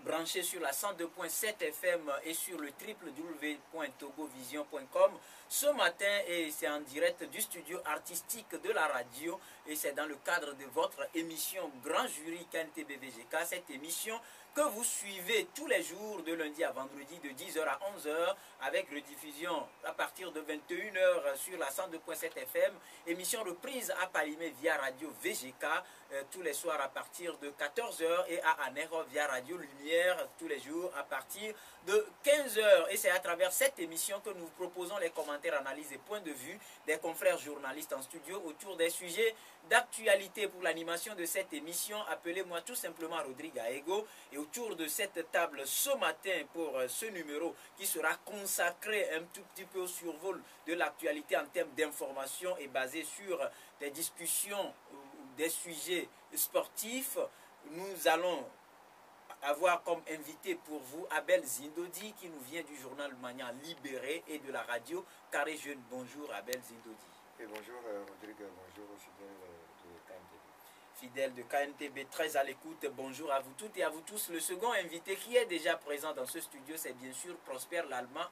branché sur la 102.7 FM et sur le www.togovision.com. Ce matin, et c'est en direct du studio artistique de la radio, et c'est dans le cadre de votre émission Grand Jury KNTB-VGK, cette émission que vous suivez tous les jours de lundi à vendredi de 10h à 11h avec rediffusion à partir de 21h sur la 102.7 FM, émission reprise à Palimé via radio VGK tous les soirs à partir de 14h et à Anero via Radio Lumière tous les jours à partir de 15h. Et c'est à travers cette émission que nous proposons les commentaires, analyses et points de vue des confrères journalistes en studio autour des sujets d'actualité. Pour l'animation de cette émission, appelez-moi tout simplement Rodrigue Aego. Et autour de cette table ce matin pour ce numéro qui sera consacré un tout petit peu au survol de l'actualité en termes d'information et basé sur des discussions, des sujets sportifs, nous allons avoir comme invité pour vous Abel Zindodi qui nous vient du journal Magnan Libéré et de la radio Carré Jeune. Bonjour Abel Zindodi. Et bonjour Rodrigue, bonjour fidèle de KNTB, très à l'écoute. Bonjour à vous toutes et à vous tous. Le second invité qui est déjà présent dans ce studio, c'est bien sûr Prosper Lallemand.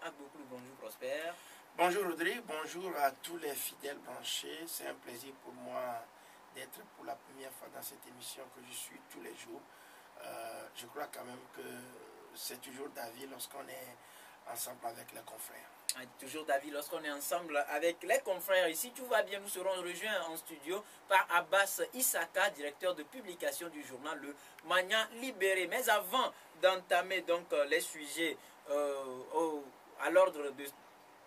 Bonjour Prosper. Bonjour Rodrigue, bonjour à tous les fidèles branchés. C'est un plaisir pour moi d'être pour la première fois dans cette émission que je suis tous les jours. Je crois quand même que c'est toujours d'avis lorsqu'on est ensemble avec les confrères. Toujours d'avis lorsqu'on est ensemble avec les confrères. Ici, tout va bien. Nous serons rejoints en studio par Abbas Issaka, directeur de publication du journal Le Magnan Libéré. Mais avant d'entamer donc les sujets à l'ordre de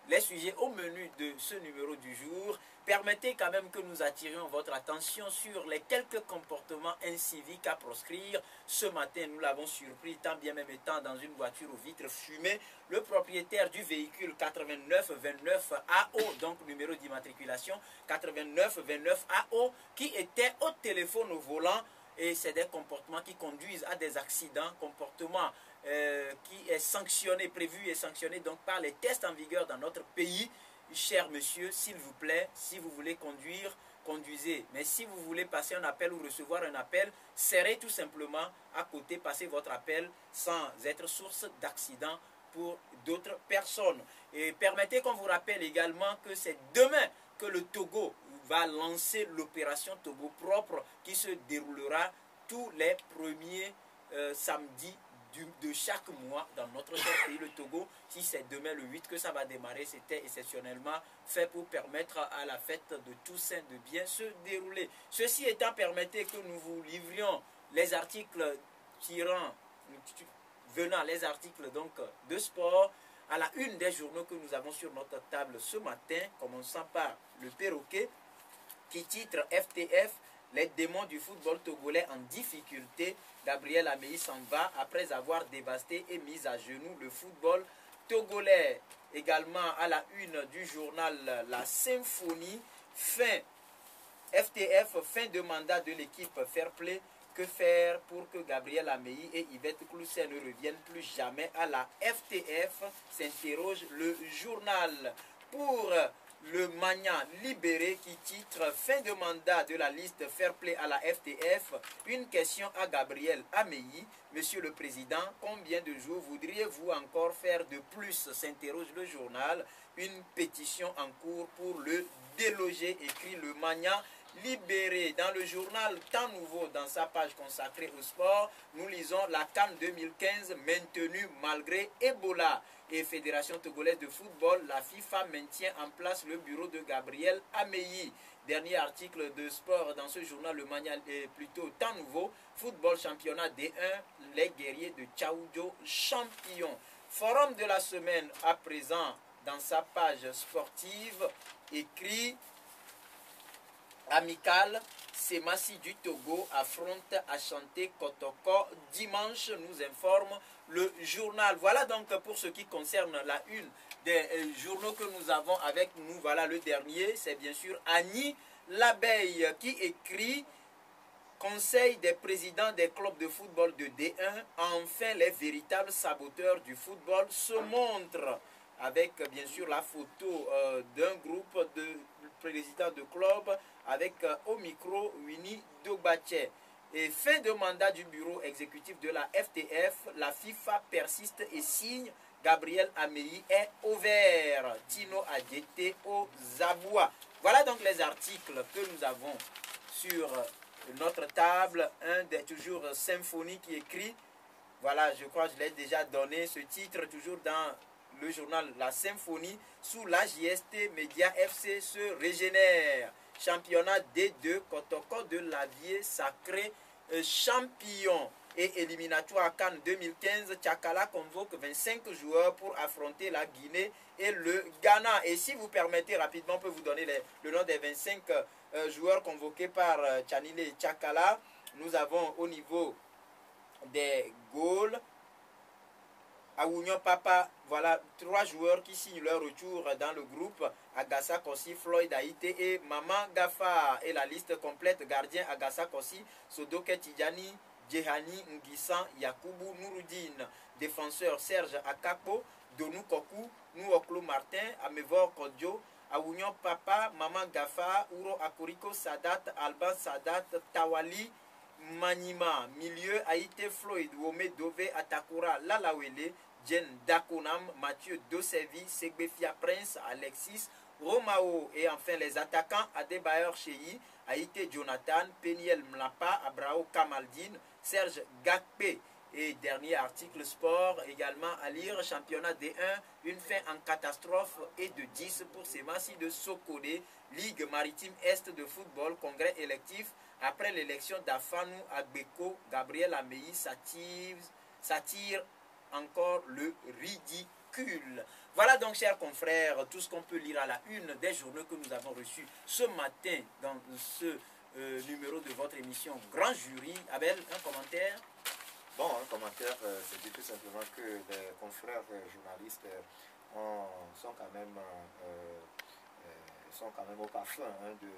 les sujets au menu de ce numéro du jour, permettez quand même que nous attirions votre attention sur les quelques comportements inciviques à proscrire. Ce matin, nous l'avons surpris, tant bien même étant dans une voiture aux vitres fumées, le propriétaire du véhicule 8929 AO, donc numéro d'immatriculation 8929 AO, qui était au téléphone au volant. Et c'est des comportements qui conduisent à des accidents, comportements qui est sanctionné, prévu et sanctionné donc par les tests en vigueur dans notre pays. Cher monsieur, s'il vous plaît, si vous voulez conduire, conduisez. Mais si vous voulez passer un appel ou recevoir un appel, serrez tout simplement à côté, passez votre appel sans être source d'accident pour d'autres personnes. Et permettez qu'on vous rappelle également que c'est demain que le Togo va lancer l'opération Togo propre qui se déroulera tous les premiers samedis de chaque mois dans notre cher pays, le Togo. Si c'est demain le 8 que ça va démarrer, c'était exceptionnellement fait pour permettre à la fête de Toussaint de bien se dérouler. Ceci étant, permettez que nous vous livrions les articles venant les articles donc de sport à la une des journaux que nous avons sur notre table ce matin, commençant par le Perroquet qui titre FTF, les démons du football togolais en difficulté. Gabriel Améi s'en va après avoir dévasté et mis à genoux le football togolais. Également à la une du journal La Symphonie, FTF, fin de mandat de l'équipe Fair Play. Que faire pour que Gabriel Améi et Yvette Clousset ne reviennent plus jamais à la FTF, s'interroge le journal. Pour le Magnan Libéré qui titre fin de mandat de la liste Fair Play à la FTF, une question à Gabriel Améi. Monsieur le Président, combien de jours voudriez-vous encore faire de plus, s'interroge le journal. Une pétition en cours pour le déloger, écrit le Magnan Libéré. Dans le journal Temps Nouveau, dans sa page consacrée au sport, nous lisons la CAN 2015 maintenue malgré Ebola. Et Fédération togolaise de football, la FIFA maintient en place le bureau de Gabriel Améi. Dernier article de sport dans ce journal, le Magnan est plutôt Temps Nouveau. Football championnat D1, les guerriers de Tchaoudjo champions. Forum de la semaine à présent, dans sa page sportive, écrit Amical, Semassi du Togo affronte Ashanti Kotoko dimanche, nous informe le journal. Voilà donc pour ce qui concerne la une des journaux que nous avons avec nous. Voilà le dernier, c'est bien sûr Annie Labeille qui écrit Conseil des présidents des clubs de football de D1, enfin les véritables saboteurs du football se montrent. Avec bien sûr la photo d'un groupe de présidents de club avec au micro Winnie Dobache. Et fin de mandat du bureau exécutif de la FTF, la FIFA persiste et signe. Gabriel Ameyi est au vert. Tino Adjete aux abois. Voilà donc les articles que nous avons sur notre table. Un des toujours Symphonie qui écrit. Voilà, je crois que je l'ai déjà donné ce titre, toujours dans le journal La Symphonie. Sous la JST, Média FC se régénère. Championnat D2, Kotoko de Lavier sacré champion. Et éliminatoire à Cannes 2015, Tchakala convoque 25 joueurs pour affronter la Guinée et le Ghana. Et si vous permettez rapidement, on peut vous donner le nom des 25 joueurs convoqués par Tchanile Tchakala. Nous avons au niveau des goals, Aounion Papa, voilà 3 joueurs qui signent leur retour dans le groupe. Agassa Kossi, Floyd Haïté et Maman Gafa. Et la liste complète, gardien Agassa Kossi, Sodoke Tidjani, Djehani Nguissan, Yakubu Nouroudine. Défenseur Serge Akako, Donou Kokou, Nouoklo Martin, Amevor Kodjo, Aounion Papa, Maman Gafa, Ouro Akuriko Sadat, Alban Sadat, Tawali Manima. Milieu Haïté Floyd, Wome Dove, Atakura Lalawele, Jen Dakonam, Mathieu Dosevi, Segbefia Prince, Alexis Romao. Et enfin les attaquants, Adebayor Cheyi, Haïté Jonathan, Peniel Mlapa, Abrao Kamaldine, Serge Gakpe. Et dernier article sport également à lire, championnat D1, une fin en catastrophe et de 10 pour Semassi de Sokode, Ligue maritime Est de football, congrès électif, après l'élection d'Afanou Agbeko, Gabriel Ameyi s'attire encore le ridicule. Voilà donc, chers confrères, tout ce qu'on peut lire à la une des journaux que nous avons reçus ce matin dans ce numéro de votre émission Grand Jury. Abel, un commentaire? Bon, un commentaire, c'est tout simplement que les confrères journalistes sont quand même au parfum de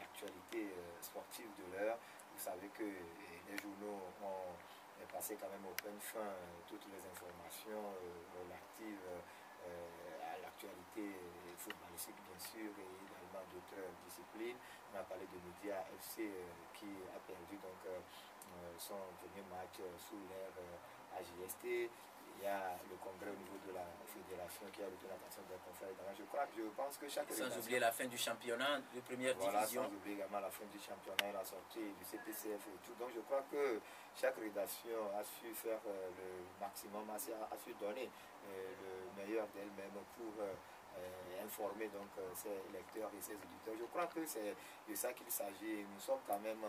l'actualité sportive de l'heure. Vous savez que les journaux ont passé quand même au plein fin toutes les informations relatives à l'actualité footballistique bien sûr et également d'autres disciplines. On a parlé de Média FC qui a perdu donc son premier match sous l'ère AJST. Il y a le congrès au niveau de la fédération qui a retenu l'attention des confrères. Je pense que chaque sans oublier la fin du championnat de première division. Sans oublier également la fin du championnat et la sortie du CPCF et tout. Donc je crois que chaque rédaction a su faire le maximum, a su donner le meilleur d'elle-même pour informer donc ses lecteurs et ses auditeurs. Je crois que c'est de ça qu'il s'agit. Nous sommes quand même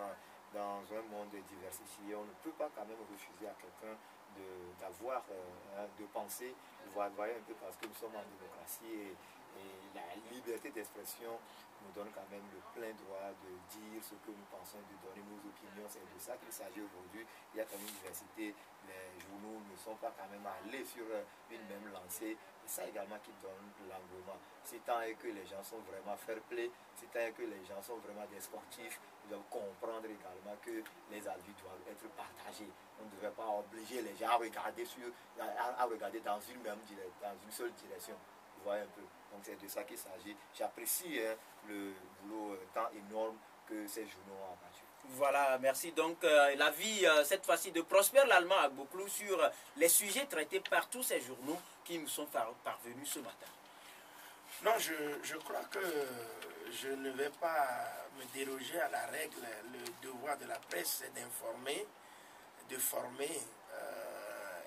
dans un monde diversifié. On ne peut pas quand même refuser à quelqu'un d'avoir, de penser, voyez un peu, parce que nous sommes en démocratie et la liberté d'expression nous donne quand même le plein droit de dire ce que nous pensons, de donner nos opinions. C'est de ça qu'il s'agit aujourd'hui. Il y a quand même une diversité. Les journaux ne sont pas quand même allés sur une même lancée. Et ça également qui donne l'engouement. C'est tant que les gens sont vraiment fair play, c'est tant que les gens sont vraiment des sportifs, ils doivent comprendre également que les avis doivent être partagés. On ne devrait pas obliger les gens à regarder dans une même direction, dans une seule direction. Vous voyez un peu. Donc c'est de ça qu'il s'agit. J'apprécie le boulot tant énorme que ces journaux ont abattu. Voilà, merci. Donc, l'avis, cette fois-ci, de Prosper Lallemand à Bouclou sur les sujets traités par tous ces journaux qui nous sont parvenus ce matin. Non, je crois que je ne vais pas me déroger à la règle. Le devoir de la presse, c'est d'informer, de former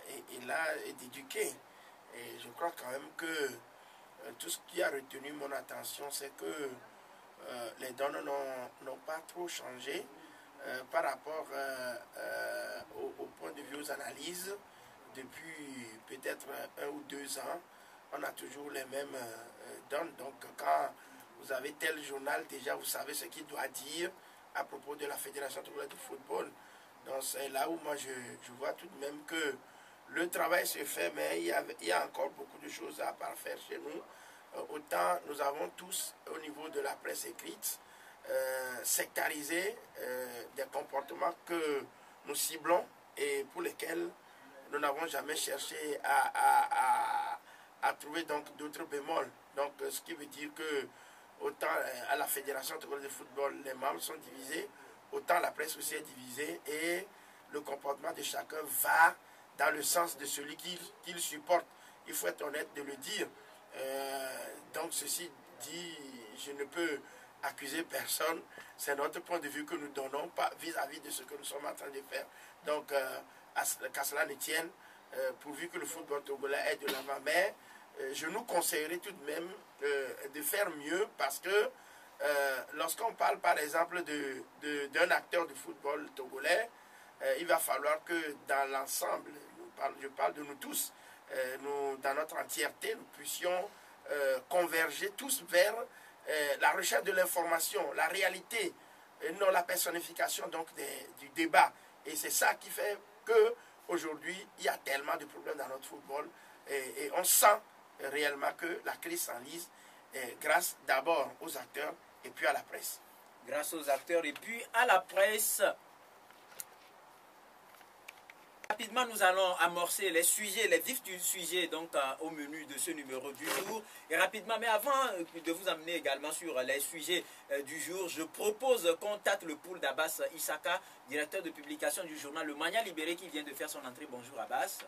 et d'éduquer. Et je crois quand même que tout ce qui a retenu mon attention, c'est que les données n'ont pas trop changé par rapport au point de vue aux analyses. Depuis peut-être 1 ou 2 ans, on a toujours les mêmes données. Donc quand vous avez tel journal, déjà vous savez ce qu'il doit dire à propos de la Fédération togolaise de football. Donc c'est là où moi je vois tout de même que le travail se fait, mais il y a encore beaucoup de choses à parfaire chez nous. Autant nous avons tous, au niveau de la presse écrite, sectarisé des comportements que nous ciblons et pour lesquels nous n'avons jamais cherché à trouver donc d'autres bémols. Donc ce qui veut dire que autant à la Fédération togolaise de football, les membres sont divisés, autant la presse aussi est divisée et le comportement de chacun va dans le sens de celui qu'il supporte. Il faut être honnête de le dire. Donc ceci dit, je ne peux accuser personne. C'est notre point de vue que nous donnons vis-à-vis de ce que nous sommes en train de faire. Donc qu'à cela ne tienne, pourvu que le football togolais aille de l'avant. Mais je nous conseillerais tout de même de faire mieux parce que lorsqu'on parle par exemple d'un acteur de football togolais, il va falloir que dans l'ensemble, je parle de nous tous, nous, dans notre entièreté, nous puissions converger tous vers la recherche de l'information, la réalité, et non la personnification donc du débat. Et c'est ça qui fait qu'aujourd'hui, il y a tellement de problèmes dans notre football et on sent réellement que la crise s'enlise grâce d'abord aux acteurs et puis à la presse. Grâce aux acteurs et puis à la presse. Rapidement, nous allons amorcer les sujets, les vifs du sujet donc au menu de ce numéro du jour. Et rapidement, mais avant de vous amener également sur les sujets du jour, je propose qu'on tâte le pouls d'Abbas Issaka, directeur de publication du journal Le Mania Libéré, qui vient de faire son entrée. Bonjour Abbas.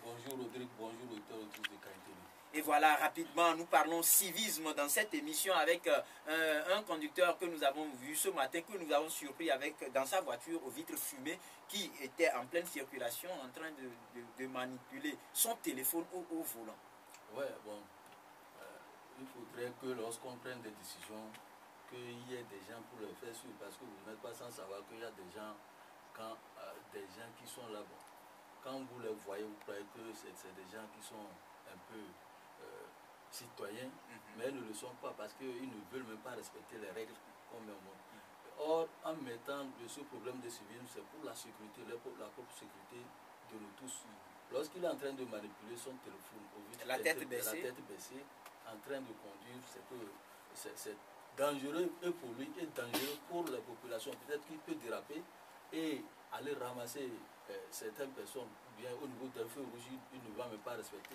Bonjour Rodrigue, bonjour auteur de Qualité. Et voilà, rapidement, nous parlons civisme dans cette émission avec un conducteur que nous avons vu ce matin, que nous avons surpris dans sa voiture aux vitres fumées, qui était en pleine circulation, en train de manipuler son téléphone au volant. Ouais, bon, il faudrait que lorsqu'on prenne des décisions, qu'il y ait des gens pour le faire suivre, parce que vous n'êtes pas sans savoir qu'il y a des gens, des gens qui sont là, bon, quand vous les voyez, vous croyez que c'est des gens qui sont un peu citoyens, mais ils ne le sont pas parce qu'ils ne veulent même pas respecter les règles qu'on met au monde. Or, en mettant ce problème de civisme, c'est pour la sécurité, la propre sécurité de nous tous. Lorsqu'il est en train de manipuler son téléphone, la tête baissée, en train de conduire, c'est dangereux et pour lui et dangereux pour la population. Peut-être qu'il peut déraper et aller ramasser certaines personnes, bien au niveau d'un feu rouge, il ne va même pas respecter.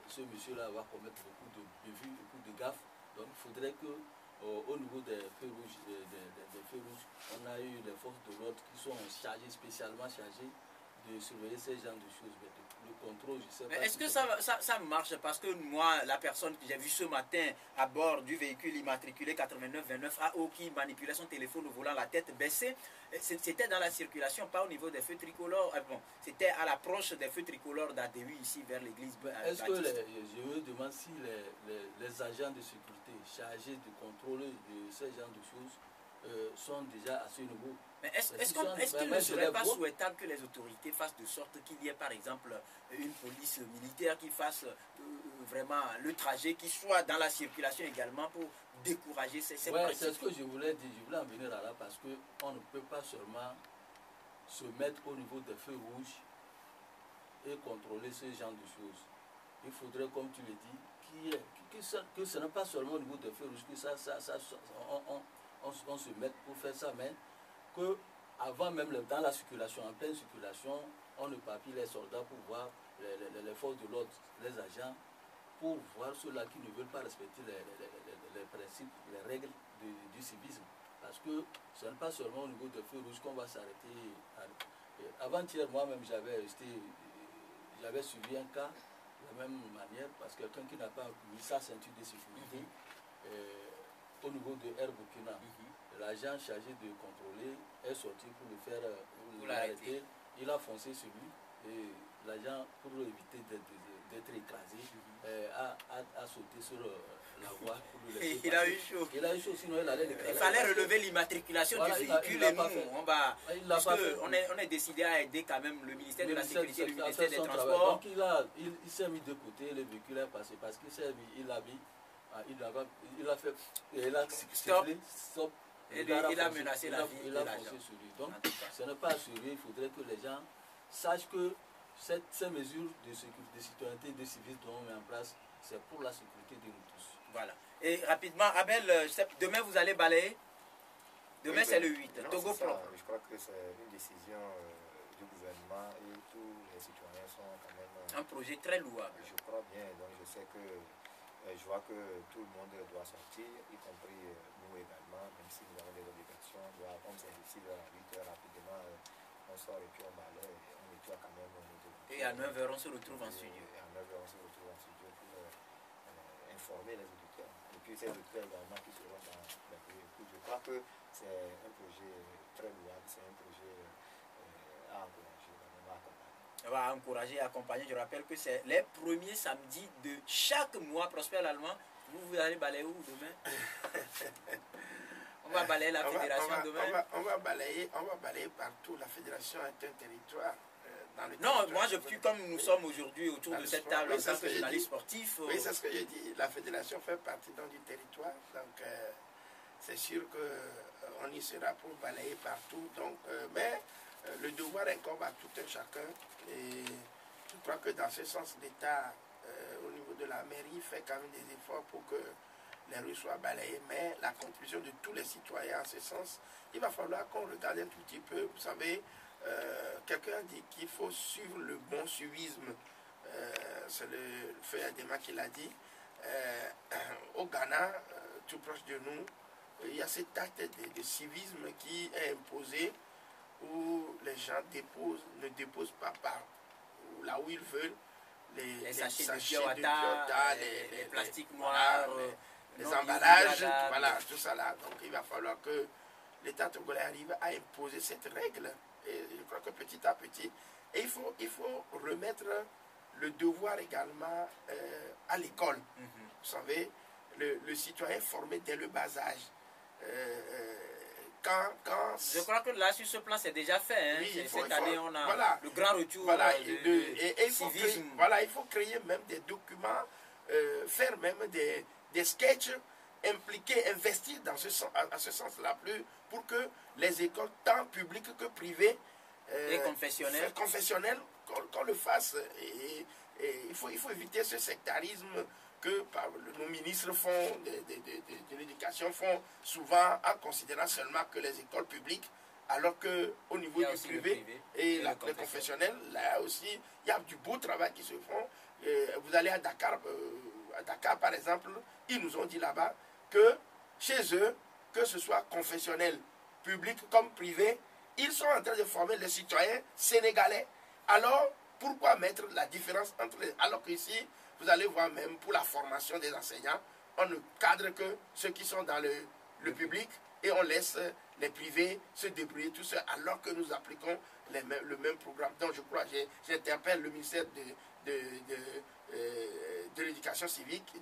Ce monsieur-là va commettre beaucoup de bévues, beaucoup de gaffes. Donc il faudrait que au niveau des feux rouges, on a eu les forces de l'ordre qui sont spécialement chargées de surveiller ces genres de choses. Mais le contrôle, je sais pas. Est-ce que ça marche? Parce que moi, la personne que j'ai vue ce matin à bord du véhicule immatriculé 8929 AO qui manipulait son téléphone au volant, la tête baissée, c'était dans la circulation, pas au niveau des feux tricolores. Bon, c'était à l'approche des feux tricolores d'Adéhu, ici vers l'église. Est-ce que je me demande si les agents de sécurité chargés de contrôler ces genres de choses sont déjà à ce niveau? Mais est-ce qu'il ne serait pas souhaitable que les autorités fassent de sorte qu'il y ait par exemple une police militaire qui fasse vraiment le trajet, qui soit dans la circulation également pour décourager ces pratiques? C'est ce que je voulais dire, je voulais en venir à là parce qu'on ne peut pas seulement se mettre au niveau des feux rouges et contrôler ce genre de choses. Il faudrait, comme tu le dis, que ce n'est pas seulement au niveau des feux rouges que on se mette pour faire ça, mais que avant même dans la circulation, en pleine circulation, on épapille les soldats pour voir les forces de l'ordre, les agents, pour voir ceux-là qui ne veulent pas respecter les principes, les règles du civisme. Parce que ce n'est pas seulement au niveau des feux rouges qu'on va s'arrêter. Avant-hier, moi-même, j'avais suivi un cas de la même manière, parce que quelqu'un qui n'a pas mis sa ceinture de sécurité, au niveau de Air Burkina, l'agent chargé de contrôler est sorti pour le faire l'arrêter. Il a foncé sur lui et l'agent, pour éviter d'être écrasé, a sauté sur la voie pour le laisser il a eu chaud. Il a eu chaud, sinon il allait l'écraser. Il fallait relever l'immatriculation du véhicule et nous, on est décidé à aider quand même le ministère de la Sécurité et le ministère des Transports. Donc il s'est mis de côté, le véhicule est passé parce qu'il a fait stop. Il a menacé la vie de l'agent. Donc, ce n'est pas assuré. Il faudrait que les gens sachent que ces mesures de citoyenneté et de civisme dont on met en place, c'est pour la sécurité de nous tous. Voilà. Et rapidement, Abel, demain vous allez balayer? Demain c'est le 8. Togo propre. Je crois que c'est une décision du gouvernement et tous les citoyens sont quand même... un projet très louable. Je crois bien, donc je sais que je vois que tout le monde doit sortir, y compris nous également, même si nous avons des obligations. On s'investit vers 8 heures rapidement, on sort et puis on balaye, et on nettoie quand même. Et à 9 heures, on se retrouve en studio. Et à 9 heures, on se retrouve en studio pour informer les auditeurs. Et puis ces auditeurs également qui seront dans la écoute. Je crois que c'est un projet très louable, c'est un projet à encourager, à accompagner. On va encourager et accompagner. Je rappelle que c'est les premiers samedis de chaque mois. Prosper l'Allemand, vous allez balayer où demain? On va balayer la fédération demain. On va balayer partout. La fédération est un territoire. Non, moi je suis comme nous sommes aujourd'hui autour de cette table en tant que journaliste sportif. Oui, c'est ce que j'ai dit. La fédération fait partie du territoire. Donc c'est sûr qu'on y sera pour balayer partout. Donc, mais le devoir incombe à tout un chacun. Et je crois que dans ce sens, l'État, au niveau de la mairie, fait quand même des efforts pour que les rues soient balayées. Mais la conclusion de tous les citoyens en ce sens, il va falloir qu'on regarde un tout petit peu. Vous savez, quelqu'un dit qu'il faut suivre le bon suivisme. C'est le feu Adema qui l'a dit. Au Ghana, tout proche de nous, il y a cet acte de civisme qui est imposé, où les gens ne déposent pas par là où ils veulent les sachets de Piota, les plastiques noirs, les emballages, voilà, tout ça là. Donc il va falloir que l'État togolais arrive à imposer cette règle. Et je crois que petit à petit, et il faut remettre le devoir également à l'école. Vous savez, le citoyen formé dès le bas âge. Je crois que là, sur ce plan, c'est déjà fait. Hein. Oui, cette année, on a le grand retour civisme. Il faut créer même des documents, faire même des sketchs, impliquer, investir dans à ce sens-là, pour que les écoles, tant publiques que privées, et confessionnelles, qu'on le fasse. Et il faut éviter ce sectarisme que nos ministres font, de l'éducation font souvent en considérant seulement que les écoles publiques, alors qu'au niveau du privé et les confessionnels, là aussi, il y a du beau travail qui se font. Vous allez à Dakar par exemple, ils nous ont dit là-bas que chez eux, que ce soit confessionnel, public comme privé, ils sont en train de former les citoyens sénégalais. Alors, pourquoi mettre la différence entre les... Alors qu'ici, vous allez voir même pour la formation des enseignants, on ne cadre que ceux qui sont dans le public et on laisse les privés se débrouiller tout seul alors que nous appliquons le même programme. Donc je crois, j'interpelle le ministère de l'éducation civique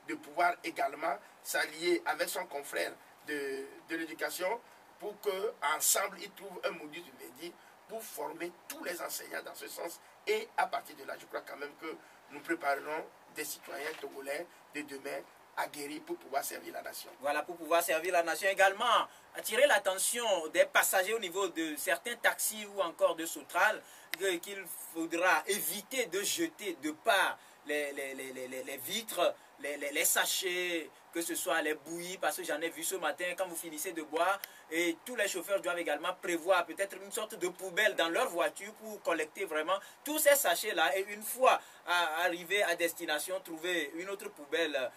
de pouvoir également s'allier avec son confrère de l'éducation pour qu'ensemble ils trouvent un modus vivendi pour former tous les enseignants dans ce sens. Et à partir de là, je crois quand même que nous préparerons des citoyens togolais de demain aguerris pour pouvoir servir la nation. Voilà, pour pouvoir servir la nation également. Attirer l'attention des passagers au niveau de certains taxis ou encore de Soutral, qu'il faudra éviter de jeter de part les vitres, les sachets, que ce soit les bouillies, parce que j'en ai vu ce matin quand vous finissez de boire, et tous les chauffeurs doivent également prévoir peut-être une sorte de poubelle dans leur voiture pour collecter vraiment tous ces sachets-là, et une fois arrivé à destination, trouver une autre poubelle,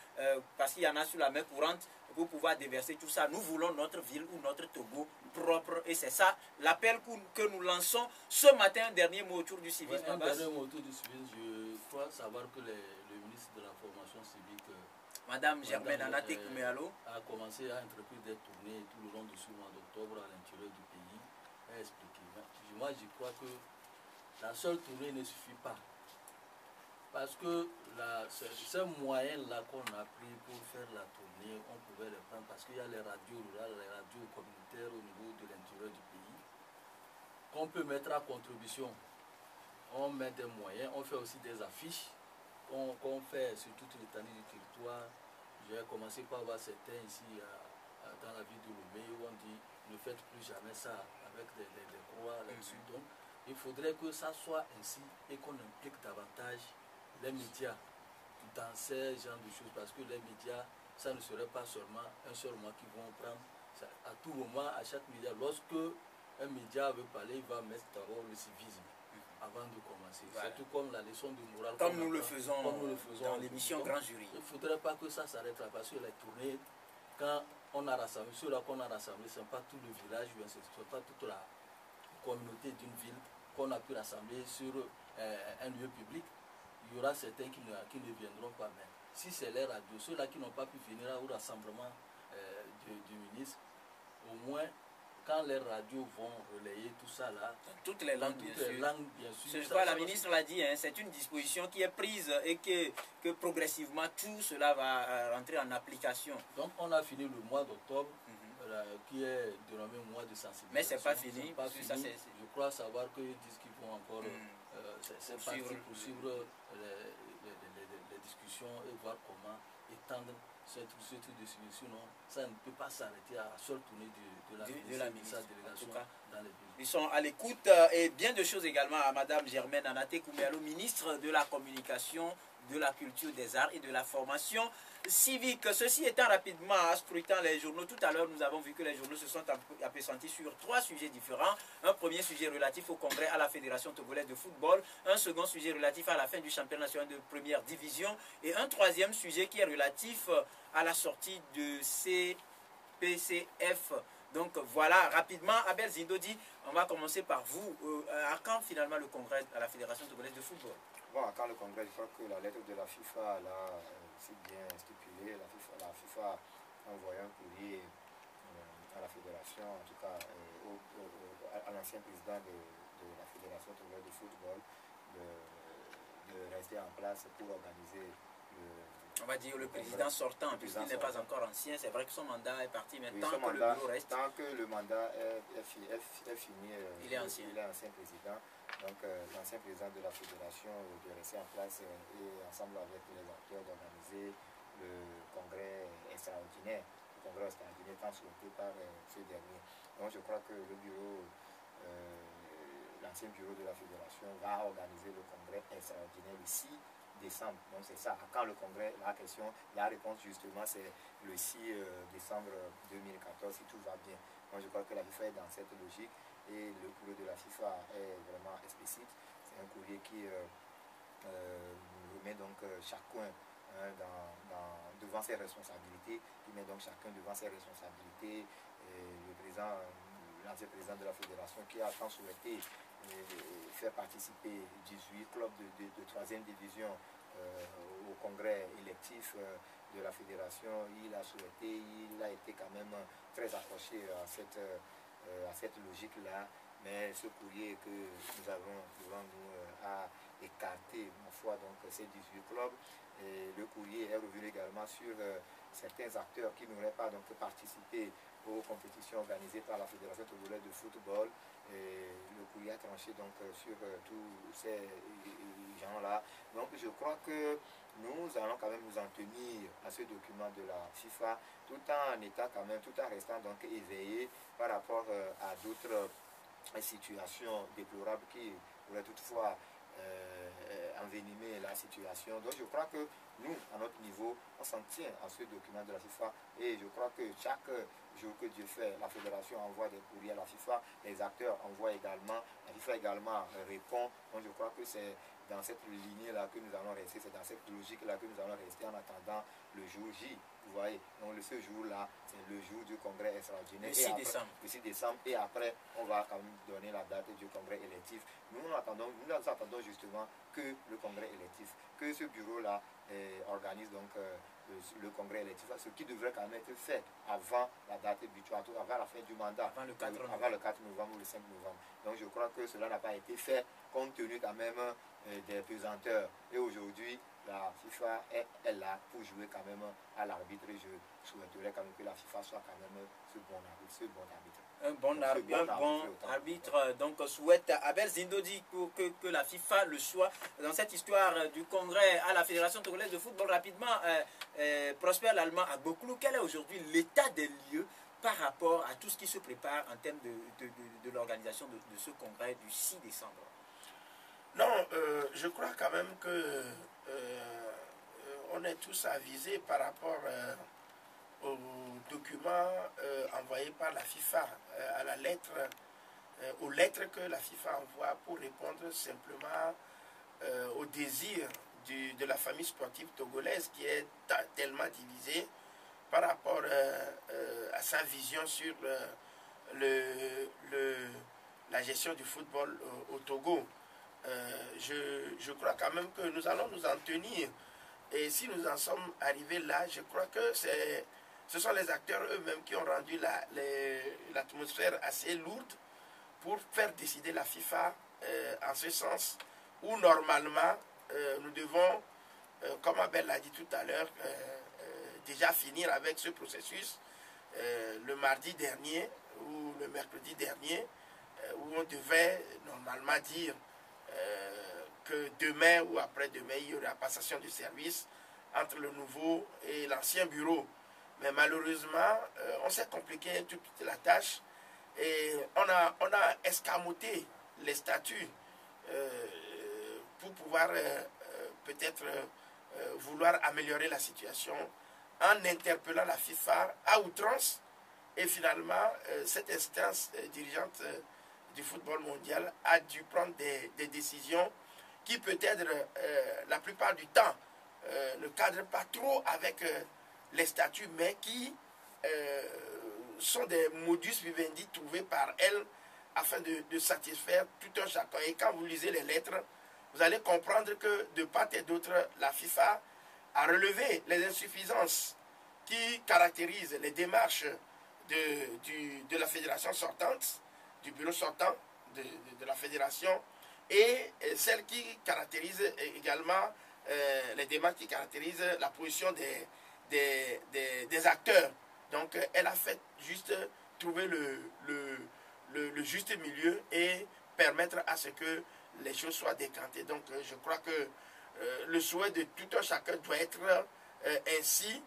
parce qu'il y en a sur la mer courante, pour pouvoir déverser tout ça. Nous voulons notre ville ou notre Togo propre, et c'est ça l'appel que nous lançons ce matin. Un dernier mot autour du civisme. Un dernier mot autour du civisme. Je crois savoir que le ministre de la formation civique, Madame Germaine Anaté Kouméalo, a commencé à entreprendre des tournées tout le long de ce mois d'octobre à l'intérieur du pays, à expliquer. Moi, je crois que la seule tournée ne suffit pas. Parce que ce moyen-là qu'on a pris pour faire la tournée, on pouvait le prendre parce qu'il y a les radios rurales, les radios communautaires au niveau de l'intérieur du pays qu'on peut mettre à contribution. On met des moyens, on fait aussi des affiches qu'on fait sur toute l'étendue du territoire. J'ai commencé par voir certains ici dans la ville de Lomé où on dit ne faites plus jamais ça avec des croix là-dessus. Donc il faudrait que ça soit ainsi et qu'on implique davantage les médias dans ces genres de choses, parce que les médias, ça ne serait pas seulement un seul mois qui vont prendre. Ça, à tout moment, à chaque média, lorsque un média veut parler, il va mettre d'abord le civisme. avant de commencer. Voilà. Surtout comme la leçon de morale. Comme nous le faisons dans aujourd'hui. l'émission Donc, Grand Jury. il ne faudrait pas que ça s'arrête là, parce que les tournées, quand on a rassemblé, ceux-là qu'on a rassemblés, ce n'est pas tout le village, ce n'est pas toute la communauté d'une ville qu'on a pu rassembler sur un lieu public. Il y aura certains qui ne viendront pas. Mais si c'est les radios, ceux-là qui n'ont pas pu venir au rassemblement du ministre, au moins, quand les radios vont relayer tout ça là, dans toutes les langues, bien sûr. Ce soit la ministre l'a dit, hein, c'est une disposition qui est prise et que progressivement tout cela va rentrer en application. Donc on a fini le mois d'octobre, qui est dénommé mois de sensibilisation. Mais c'est pas fini, parce que ça, je crois savoir qu'ils disent qu'ils vont encore poursuivre les discussions et voir comment étendre ce type de suivi. Sinon, ça ne peut pas s'arrêter à la seule tournée de la ministre délégation dans les villes. Ils sont à l'écoute et bien de choses également à Madame Germaine Anaté Koumialo, ministre de la Communication, de la Culture, des Arts et de la Formation civique. Ceci étant rapidement scrutant les journaux, tout à l'heure nous avons vu que les journaux se sont appesantis sur 3 sujets différents. Un premier sujet relatif au congrès à la Fédération togolaise de football, un second sujet relatif à la fin du championnat national de première division et un troisième sujet qui est relatif à la sortie de CPCF. Donc voilà, rapidement, Abel Zindodi, on va commencer par vous. À quand finalement le congrès à la Fédération togolaise de football? Bon, quand le congrès, je crois que la lettre de la FIFA, là, c'est bien stipulé. La FIFA a envoyé un courrier à la fédération, en tout cas à l'ancien président de la Fédération togolaise de football, de rester en place pour organiser on va dire le président sortant, puisqu'il n'est pas encore ancien. C'est vrai que son mandat est parti, mais oui, tant que le bureau reste. Tant que le mandat est fini, il est ancien président. Donc l'ancien président de la fédération de rester en place et ensemble avec les acteurs d'organiser le congrès extraordinaire. Le congrès extraordinaire tant souhaité par ce dernier. Donc je crois que le bureau, l'ancien bureau de la fédération va organiser le congrès extraordinaire le 6 décembre. Donc c'est ça. Quand le congrès, la réponse justement c'est le 6 décembre 2014 si tout va bien. Donc je crois que la FIFA est dans cette logique. Et le courrier de la FIFA est vraiment explicite. C'est un courrier qui remet donc chacun devant ses responsabilités, qui met donc chacun devant ses responsabilités. L'ancien président de la fédération qui a tant souhaité faire participer 18 clubs de 3e division au congrès électif de la fédération, il a souhaité, il a été quand même très accroché à cette logique-là, mais ce courrier que nous avons devant nous a écarté, ma foi, donc ces 18 clubs. Et le courrier est revenu également sur certains acteurs qui n'auraient pas donc participé aux compétitions organisées par la Fédération togolaise de football. Et le courrier a tranché donc sur tous ces gens-là. Donc je crois que nous allons quand même nous en tenir à ce document de la FIFA, tout en restant donc éveillé par rapport à d'autres situations déplorables qui pourraient toutefois envenimer la situation. Donc je crois que nous, à notre niveau, on s'en tient à ce document de la FIFA et je crois que chaque jour que Dieu fait, la fédération envoie des courriers à la FIFA, les acteurs envoient également, la FIFA également répond. Donc je crois que c'est dans cette lignée-là que nous allons rester, c'est dans cette logique-là que nous allons rester en attendant le jour J. Vous voyez, donc ce jour-là, c'est le jour du congrès extraordinaire. Le 6 décembre. Le 6 décembre, et après, on va quand même donner la date du congrès électif. Nous attendons justement que le congrès électif, que ce bureau-là organise donc le congrès électif, ce qui devrait quand même être fait avant la date butoir, avant la fin du mandat, avant le 4 novembre ou le 5 novembre. Donc je crois que cela n'a pas été fait compte tenu quand même des pesanteurs. Et aujourd'hui, la FIFA est là pour jouer quand même à l'arbitre. Je souhaiterais quand même que la FIFA soit quand même ce bon arbitre. Un bon arbitre, donc souhaite Abel Zindodi que la FIFA le soit. Dans cette histoire du congrès à la Fédération togolaise de football, rapidement, Prosper l'Allemand à Boklou, quel est aujourd'hui l'état des lieux par rapport à tout ce qui se prépare en termes de l'organisation de ce congrès du 6 décembre? Non, je crois quand même que on est tous avisés par rapport au document envoyé par la FIFA à la lettre aux lettres que la FIFA envoie pour répondre simplement au désir de la famille sportive togolaise qui est tellement divisée par rapport à sa vision sur la gestion du football au Togo. Je crois quand même que nous allons nous en tenir. Et si nous en sommes arrivés là, je crois que ce sont les acteurs eux-mêmes qui ont rendu l'atmosphère assez lourde pour faire décider la FIFA en ce sens où normalement nous devons, comme Abel l'a dit tout à l'heure, déjà finir avec ce processus le mardi dernier ou le mercredi dernier, où on devait normalement dire que demain ou après-demain, il y aura passation du service entre le nouveau et l'ancien bureau. Mais malheureusement, on s'est compliqué toute la tâche et on a escamoté les statuts pour pouvoir peut-être vouloir améliorer la situation en interpellant la FIFA à outrance. Et finalement, cette instance dirigeante du football mondial a dû prendre des décisions qui peut-être la plupart du temps ne cadrent pas trop avec les statuts, mais qui sont des modus vivendi trouvés par elle afin de satisfaire tout un chacun. Et quand vous lisez les lettres, vous allez comprendre que de part et d'autre, la FIFA a relevé les insuffisances qui caractérisent les démarches de la fédération sortante, du bureau sortant de la fédération, et celles qui caractérisent également les démarches qui caractérisent la position des acteurs. Donc elle a fait juste trouver le juste milieu et permettre à ce que les choses soient décantées. Donc je crois que le souhait de tout un chacun doit être ainsi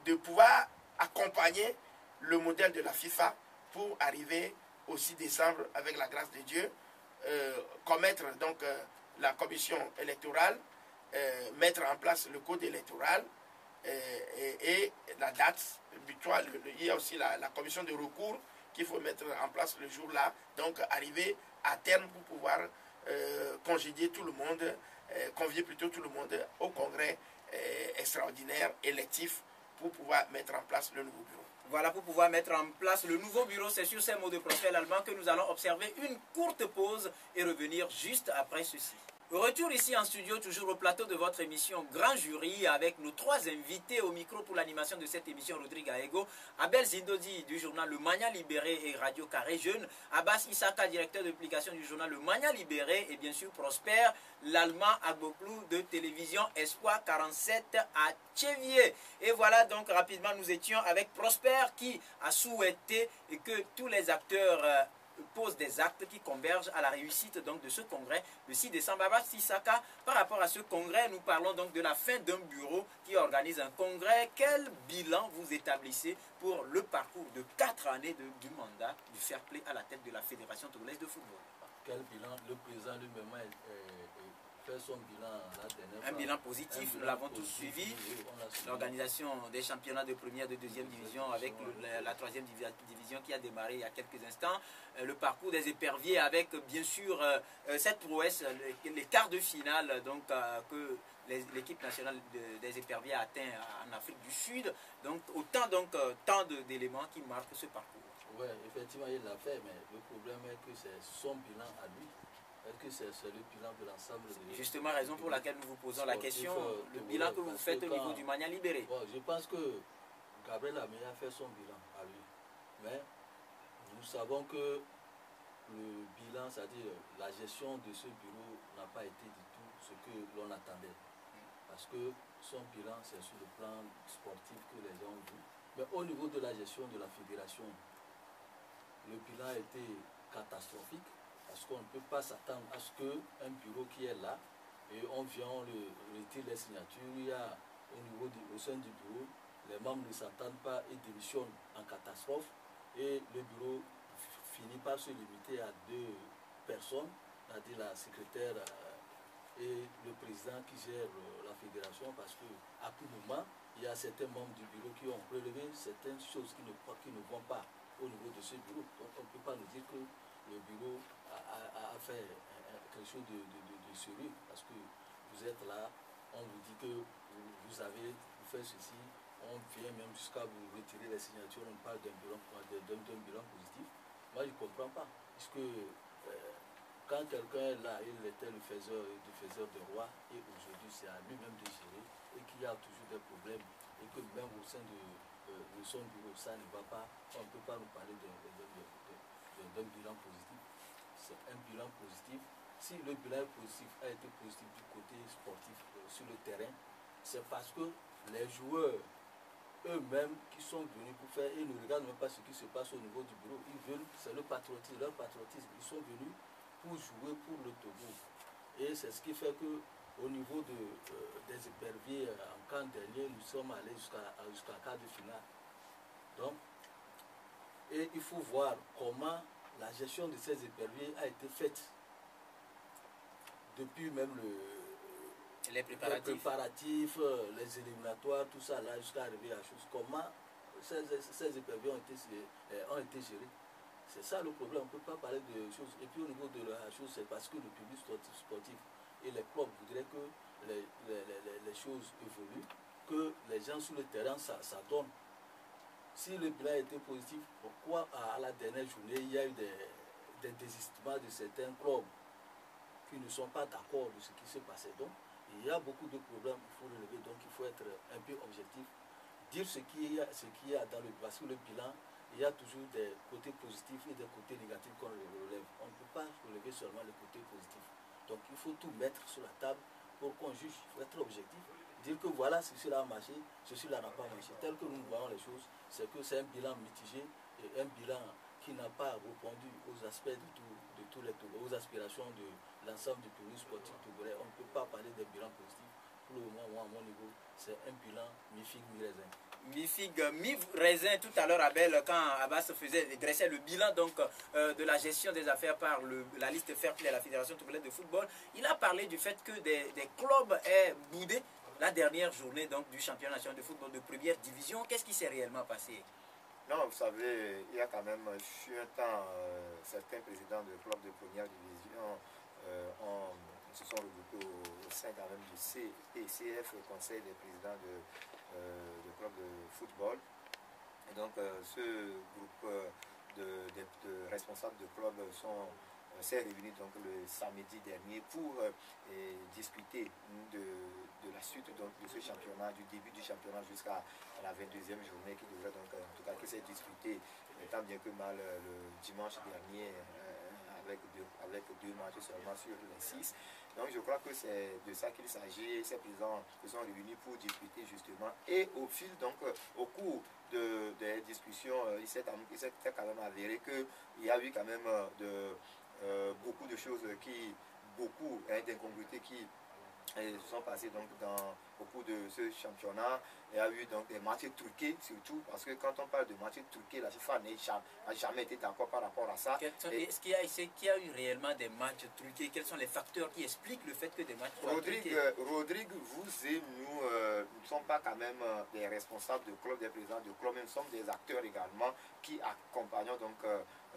de pouvoir accompagner le modèle de la FIFA pour arriver au 6 décembre avec la grâce de Dieu, commettre donc la commission électorale, mettre en place le code électoral et la date butoir. Il y a aussi la commission de recours qu'il faut mettre en place le jour-là, donc arriver à terme pour pouvoir congédier tout le monde, convier plutôt tout le monde au congrès extraordinaire électif pour pouvoir mettre en place le nouveau bureau. Voilà, pour pouvoir mettre en place le nouveau bureau, c'est sur ces mots de Prosper Lallement que nous allons observer une courte pause et revenir juste après ceci. Retour ici en studio, toujours au plateau de votre émission Grand Jury, avec nos trois invités au micro pour l'animation de cette émission: Rodrigue Aego, Abel Zindodi du journal Le Mania Libéré et Radio Carré Jeune, Abbas Issaka, directeur de publication du journal Le Mania Libéré, et bien sûr Prosper Lallement Agboklou de télévision Espoir 47 à Tchévier. Et voilà, donc rapidement nous étions avec Prosper qui a souhaité que tous les acteurs pose des actes qui convergent à la réussite donc de ce congrès le 6 décembre. Abbas Issaka, par rapport à ce congrès, nous parlons donc de la fin d'un bureau qui organise un congrès. Quel bilan vous établissez pour le parcours de 4 années du mandat du fair play à la tête de la Fédération togolaise de football? Quel bilan? Le président lui-même fait son bilan la dernière fois. Un bilan positif, nous l'avons tous suivi. L'organisation des championnats de première et de deuxième division avec la troisième division qui a démarré il y a quelques instants. Le parcours des éperviers avec bien sûr cette prouesse, les quarts de finale donc, que l'équipe nationale des éperviers a atteint en Afrique du Sud. Donc autant tant d'éléments qui marquent ce parcours. Oui, effectivement il l'a fait, mais le problème est que c'est son bilan à lui. Est-ce que c'est le bilan de l'ensemble? Justement, raison pour laquelle nous vous posons la question, le bilan que vous faites au niveau du Mania Libéré. Bon, je pense que Gabriel Amé a fait son bilan à lui. Mais nous savons que le bilan, c'est-à-dire la gestion de ce bureau n'a pas été du tout ce que l'on attendait. Parce que son bilan, c'est sur le plan sportif que les gens ont vu. Mais au niveau de la gestion de la fédération, le bilan a été catastrophique. Parce qu'on ne peut pas s'attendre à ce qu'un bureau qui est là, et on vient, on retire les signatures, il y a au sein du bureau, les membres ne s'attendent pas et démissionnent en catastrophe, et le bureau finit par se limiter à 2 personnes, c'est-à-dire la secrétaire et le président qui gère la fédération, parce qu'à tout moment, il y a certains membres du bureau qui ont relevé certaines choses qui ne vont pas au niveau de ce bureau. Donc on ne peut pas nous dire que le bureau a fait quelque chose de sérieux, parce que vous êtes là, on vous dit que vous faites ceci, on vient même jusqu'à vous retirer les signatures, on parle d'un bilan positif. Moi, je ne comprends pas, puisque quand quelqu'un est là, il était le faiseur de roi, et aujourd'hui c'est à lui-même de gérer, et qu'il y a toujours des problèmes, et que même au sein de son bureau, ça ne va pas, on ne peut pas nous parler d'un bilan positif. C'est un bilan positif. Si le bilan positif a été positif du côté sportif sur le terrain, c'est parce que les joueurs eux-mêmes qui sont venus pour faire, ils ne regardent même pas ce qui se passe au niveau du bureau. Ils veulent, c'est le patriotisme, leur patriotisme. Ils sont venus pour jouer pour le Togo. Et c'est ce qui fait que au niveau des éperviers, en camp dernier, nous sommes allés jusqu'à quart de finale. Donc, et il faut voir comment la gestion de ces éperviers a été faite depuis même les préparatifs, les éliminatoires, tout ça là, jusqu'à arriver à la chose. Comment ces éperviers ont été gérés. C'est ça le problème, on ne peut pas parler de choses. Et puis au niveau de la chose, c'est parce que le public sportif et les clubs voudraient que les choses évoluent, que les gens sur le terrain, ça donne. Si le bilan était positif, pourquoi à la dernière journée, il y a eu des désistements de certains clubs qui ne sont pas d'accord de ce qui s'est passé? Donc, il y a beaucoup de problèmes qu'il faut relever, donc il faut être un peu objectif, dire ce qu'il y a dans le... Parce que le bilan, il y a toujours des côtés positifs et des côtés négatifs qu'on relève. On ne peut pas relever seulement les côtés positifs. Donc il faut tout mettre sur la table pour qu'on juge. Il faut être objectif. Dire que voilà, ceci-là a marché, ceci-là n'a pas marché. Tel que nous voyons les choses, c'est que c'est un bilan mitigé et un bilan qui n'a pas répondu aux aspects de tous les Togolais, aux aspirations de l'ensemble du public sportif togolais. On ne peut pas parler d'un bilan positif. Pour le moment, moi, à mon niveau, c'est un bilan mi-figue, mi-raisin. Mi-figue, mi-raisin. Tout à l'heure, Abel, quand Abbas dressait le bilan donc, de la gestion des affaires par la liste fair play à la Fédération togolaise de football, il a parlé du fait que des clubs aient boudé la dernière journée donc, du championnat national de football de première division. Qu'est-ce qui s'est réellement passé? Non, vous savez, il y a quand même eu un temps, certains présidents de clubs de première division se sont regroupés au sein quand même du CPCF, le Conseil des présidents de clubs de football. Et donc, ce groupe de responsables de clubs s'est réuni donc le samedi dernier pour discuter de la suite donc, de ce championnat, du début du championnat jusqu'à la 22e journée qui devrait donc, en tout cas, qui s'est disputée tant bien que mal le dimanche dernier avec deux matchs seulement sur les 6. Donc je crois que c'est de ça qu'il s'agit. Ces présidents se sont réunis pour discuter justement. Et au fil, donc, au cours des discussions, il s'est quand même avéré qu'il y a eu quand même beaucoup de choses beaucoup d'incongruités qui se sont passées donc au cours de ce championnat. Il y a eu donc des matchs truqués surtout, parce que quand on parle de matchs truqués, la FIFA n'a jamais été d'accord par rapport à ça. Est-ce qu'il y a eu réellement des matchs truqués? Quels sont les facteurs qui expliquent le fait que des matchs soient truqués? Rodrigue, vous et nous ne sommes pas quand même des responsables de club, des présidents de club, mais nous sommes des acteurs également qui accompagnons donc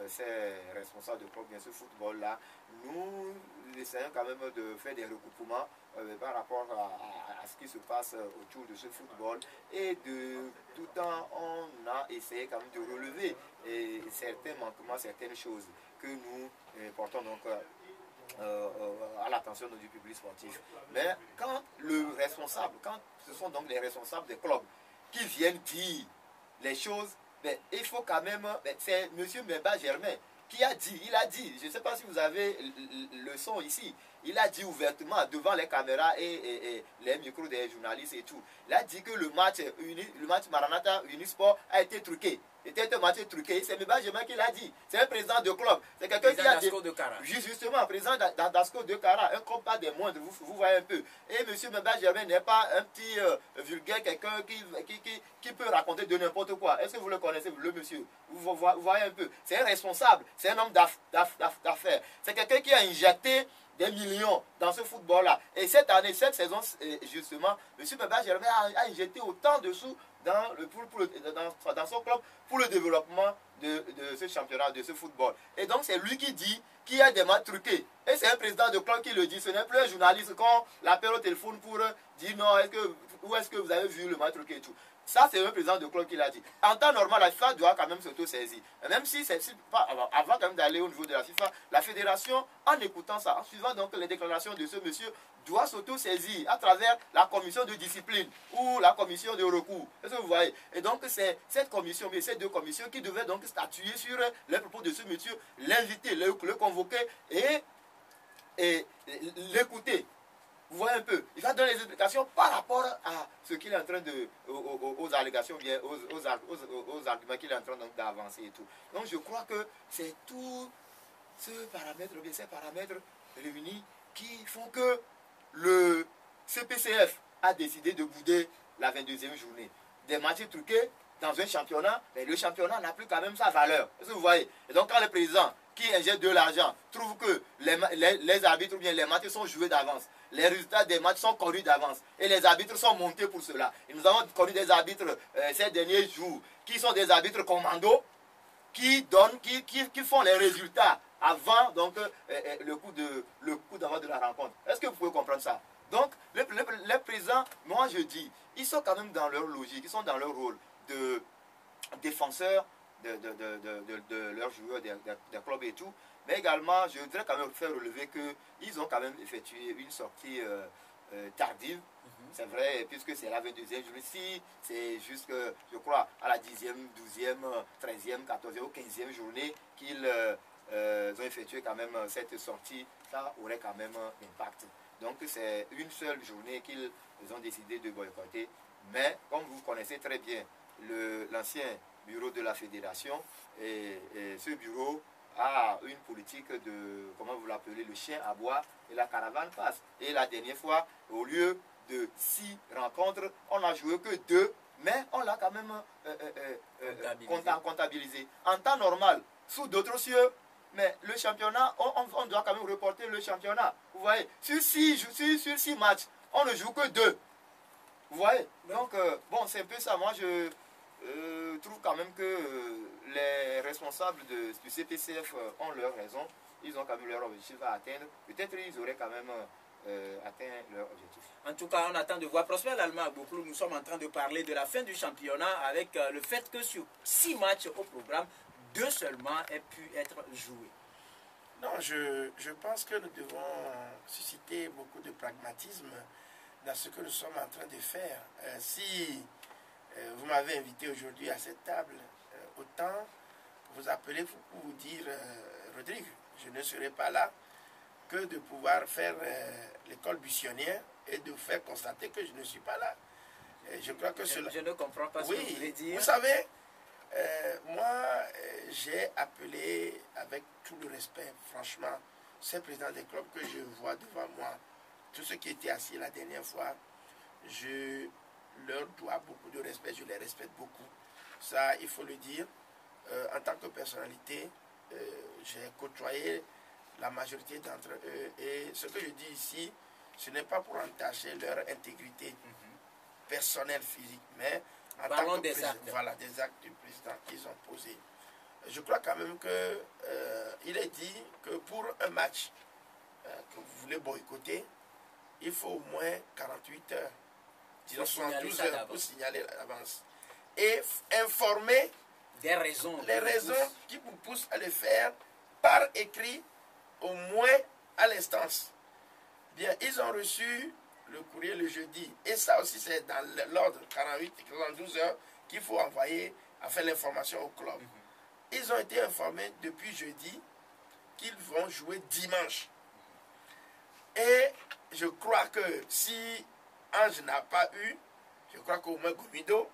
ces responsables de club, bien ce football-là. Nous essayons quand même de faire des recoupements par rapport à ce qui se passe autour de ce football, et tout le temps on a essayé quand même de relever certains manquements, certaines choses que nous portons donc à l'attention du public sportif. Mais quand ce sont donc les responsables des clubs qui viennent dire les choses, il faut quand même, c'est M. Meba Germain qui a dit, je ne sais pas si vous avez le son ici, il a dit ouvertement devant les caméras et les micros des journalistes et tout, il a dit que le match Maranatha Unisport a été truqué. C'était un match truqué, c'est Meba Germain qui l'a dit. C'est un président de club. C'est quelqu'un qui a dit. Justement, président d'Asco de Cara, un club pas des moindres, vous voyez un peu. Et M. Meba Germain n'est pas un petit vulgaire, quelqu'un qui peut raconter de n'importe quoi. Est-ce que vous le connaissez, le monsieur? Vous voyez un peu. C'est un responsable, c'est un homme d'affaires. C'est quelqu'un qui a injecté des millions dans ce football-là. Et cette année, cette saison, justement, M. Meba Germain a injecté autant de sous dans son club pour le développement de ce championnat, de ce football. Et donc c'est lui qui dit qu'il y a des matchs truqués. Et c'est un président de club qui le dit. Ce n'est plus un journaliste qu'on l'appelle au téléphone pour dire non, où est-ce que vous avez vu le match truqué et tout. Ça, c'est un président de club qui l'a dit. En temps normal, la FIFA doit quand même s'auto-saisir. Même si c'est pas avant quand même d'aller au niveau de la FIFA, la fédération, en écoutant ça, en suivant donc les déclarations de ce monsieur, doit s'auto-saisir à travers la commission de discipline ou la commission de recours. Est-ce que vous voyez? Et donc, c'est cette commission, mais ces deux commissions qui devaient donc statuer sur les propos de ce monsieur, l'inviter, le convoquer et l'écouter. Vous voyez un peu, il va donner les explications par rapport à ce qu'il est en train de, aux allégations, bien, aux arguments qu'il est en train d'avancer et tout. Donc je crois que c'est tous ces paramètres réunis qui font que le CPCF a décidé de bouder la 22e journée. Des matchs truqués dans un championnat, mais le championnat n'a plus quand même sa valeur. Est-ce que vous voyez? Et donc quand le président qui injecte de l'argent trouve que les arbitres ou bien les matchs sont joués d'avance, les résultats des matchs sont connus d'avance et les arbitres sont montés pour cela. Et nous avons connu des arbitres ces derniers jours qui sont des arbitres commando qui font les résultats avant donc, le coup d'avant de la rencontre. Est-ce que vous pouvez comprendre ça? Donc les présidents, moi je dis, ils sont quand même dans leur logique, ils sont dans leur rôle de défenseurs de leurs joueurs, des clubs et tout. Mais également, je voudrais quand même faire relever qu'ils ont quand même effectué une sortie tardive. C'est vrai, puisque c'est la 22e journée. Si c'est jusque, je crois, à la 10e, 12e, 13e, 14e ou 15e journée qu'ils ont effectué quand même cette sortie, ça aurait quand même un impact. Donc c'est une seule journée qu'ils ont décidé de boycotter. Mais comme vous connaissez très bien l'ancien bureau de la fédération, et ce bureau a une politique de, comment vous l'appelez, le chien aboie et la caravane passe. Et la dernière fois, au lieu de 6 rencontres, on n'a joué que 2, mais on l'a quand même comptabilisé. En temps normal, sous d'autres cieux, mais le championnat, on doit quand même reporter le championnat. Vous voyez, sur 6 matchs, on ne joue que 2. Vous voyez? Donc, bon, c'est un peu ça. Moi, je trouve quand même que les responsables du CPCF ont leur raison. Ils ont quand même leur objectif à atteindre. Peut-être ils auraient quand même atteint leur objectif. En tout cas, on attend de voir. Prosper Lalma Agboklou, nous sommes en train de parler de la fin du championnat avec le fait que sur 6 matchs au programme, 2 seulement aient pu être joués. Non, je pense que nous devons susciter beaucoup de pragmatisme dans ce que nous sommes en train de faire. Si vous m'avez invité aujourd'hui à cette table, autant vous appeler pour vous dire, Rodrigue, je ne serai pas là que de pouvoir faire l'école buissonnière et de vous faire constater que je ne suis pas là. Et je crois que je ne comprends pas ce que vous voulez dire. Vous savez, moi, j'ai appelé avec tout le respect, franchement, ces présidents des clubs que je vois devant moi, tous ceux qui étaient assis la dernière fois, je leur dois beaucoup de respect, je les respecte beaucoup. Ça, il faut le dire. En tant que personnalité, j'ai côtoyé la majorité d'entre eux. Et ce que je dis ici, ce n'est pas pour entacher leur intégrité personnelle, physique, mais en tant que des actes. Voilà, des actes du président qu'ils ont posés. Je crois quand même qu'il est dit que pour un match que vous voulez boycotter, il faut au moins 48 heures, disons 72 heures pour signaler l'avance. Et informer les raisons qui vous poussent à le faire par écrit, au moins à l'instance. Bien, ils ont reçu le courrier le jeudi. Et ça aussi, c'est dans l'ordre 48 et 72 heures qu'il faut envoyer à faire l'information au club. Ils ont été informés depuis jeudi qu'ils vont jouer dimanche. Et je crois que si Ange n'a pas eu, je crois qu'au moins Gomido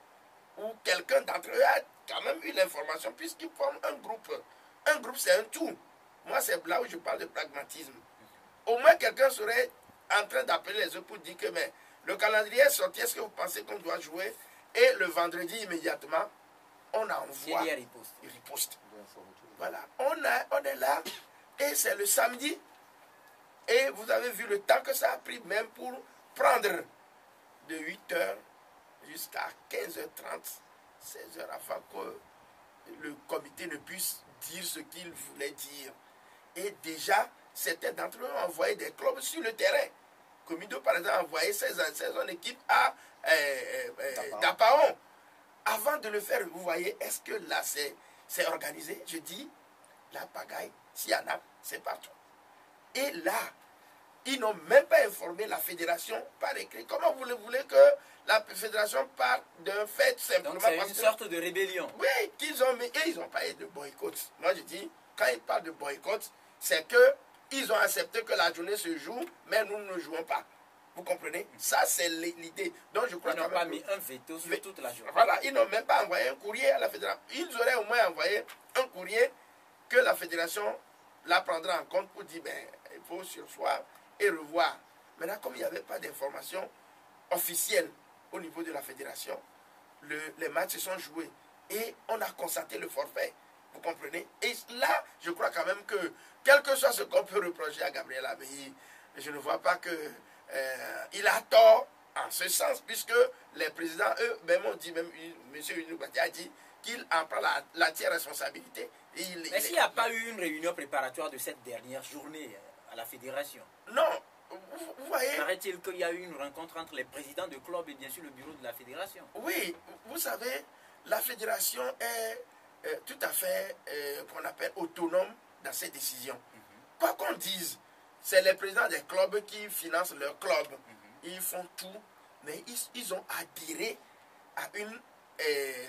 ou quelqu'un d'entre eux a quand même eu l'information puisqu'ils forment un groupe. Un groupe, c'est un tout. Moi, c'est là où je parle de pragmatisme. Au moins, quelqu'un serait en train d'appeler les autres pour dire que mais, le calendrier est sorti, est-ce que vous pensez qu'on doit jouer? Et le vendredi, immédiatement, on envoie une riposte. Voilà, on est là, et c'est le samedi. Et vous avez vu le temps que ça a pris même pour prendre de 8 heures jusqu'à 15h30, 16h, avant que le comité ne puisse dire ce qu'il voulait dire. Et déjà, certains d'entre eux ont envoyé des clubs sur le terrain. Comido, par exemple, a envoyé ses équipes à Dapaon. Avant de le faire, vous voyez, est-ce que là, c'est organisé? Je dis, la pagaille, s'il y en a, c'est partout. Et là, ils n'ont même pas informé la fédération par écrit. Comment vous voulez que la fédération parle d'un fait simplement? Donc c'est une sorte de rébellion. Oui, qu'ils ont mis, et ils n'ont pas eu de boycott. Moi je dis, quand ils parlent de boycott, c'est qu'ils ont accepté que la journée se joue, mais nous ne jouons pas. Vous comprenez? Ça, c'est l'idée. Donc je crois ils n'ont pas mis un veto sur toute la journée. Voilà, ils n'ont même pas envoyé un courrier à la fédération. Ils auraient au moins envoyé un courrier que la fédération la prendra en compte pour dire, ben, il faut sursoir et revoir. Maintenant, comme il n'y avait pas d'information officielle au niveau de la fédération, les matchs se sont joués et on a constaté le forfait. Vous comprenez? Et là, je crois quand même que, quel que soit ce qu'on peut reprocher à Gabriel Abeyi, je ne vois pas que il a tort en ce sens, puisque les présidents, eux, même on dit, même M. Unibati a dit qu'il en prend l'entière responsabilité. Mais s'il n'y a pas eu une réunion préparatoire de cette dernière journée à la fédération? Non, vous voyez. Paraît-il qu'il y a eu une rencontre entre les présidents de club et bien sûr le bureau de la fédération? Oui, vous savez, la fédération est tout à fait, qu'on appelle autonome dans ses décisions. Quoi qu'on dise, c'est les présidents des clubs qui financent leur club. Ils font tout, mais ils ont adhéré à une,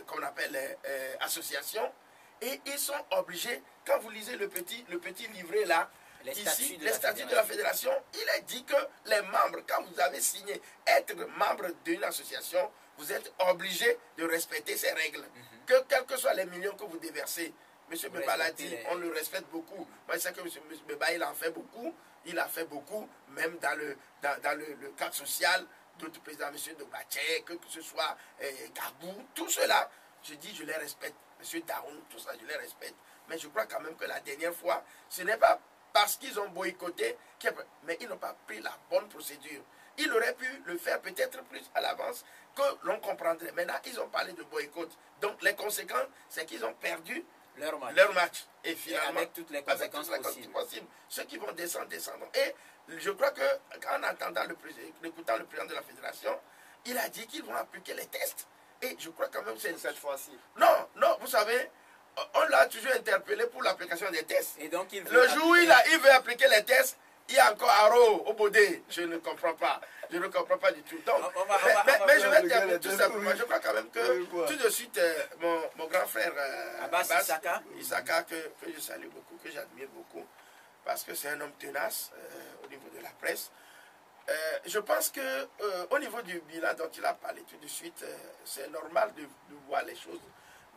qu'on appelle, association. Et ils sont obligés, quand vous lisez le petit livret là, les statuts de la fédération, il est dit que les membres, quand vous avez signé être membre d'une association, vous êtes obligé de respecter ces règles. Que quels que soient les millions que vous déversez, M. Beba l'a dit, on le respecte beaucoup. Moi, je sais que M. Beba, il en fait beaucoup. Il a fait beaucoup, même dans le cadre social, d'autres présidents, M. Dobaché, que ce soit Gabou, tout cela, je dis, je les respecte. M. Daoun, tout ça, je les respecte. Mais je crois quand même que la dernière fois, ce n'est pas parce qu'ils ont boycotté, mais ils n'ont pas pris la bonne procédure. Ils auraient pu le faire peut-être plus à l'avance que l'on comprendrait. Maintenant, ils ont parlé de boycott. Donc, les conséquences, c'est qu'ils ont perdu leur match. Et finalement, avec toutes les conséquences possibles. Ceux qui vont descendre. Et je crois qu'en entendant l'écoutant le président de la fédération, il a dit qu'ils vont appliquer les tests. Et je crois quand même que c'est cette fois-ci. Non, vous savez, on l'a toujours interpellé pour l'application des tests. Et donc le jour où il veut appliquer les tests, il y a encore Haro au Bodé. Je ne comprends pas. Je ne comprends pas du tout. Donc, mais je vais terminer tout simplement. Je crois quand même que tout de suite, mon grand frère Abbas Isaka, que je salue beaucoup, que j'admire beaucoup, parce que c'est un homme tenace au niveau de la presse. Je pense que au niveau du bilan dont il a parlé tout de suite, c'est normal de voir les choses.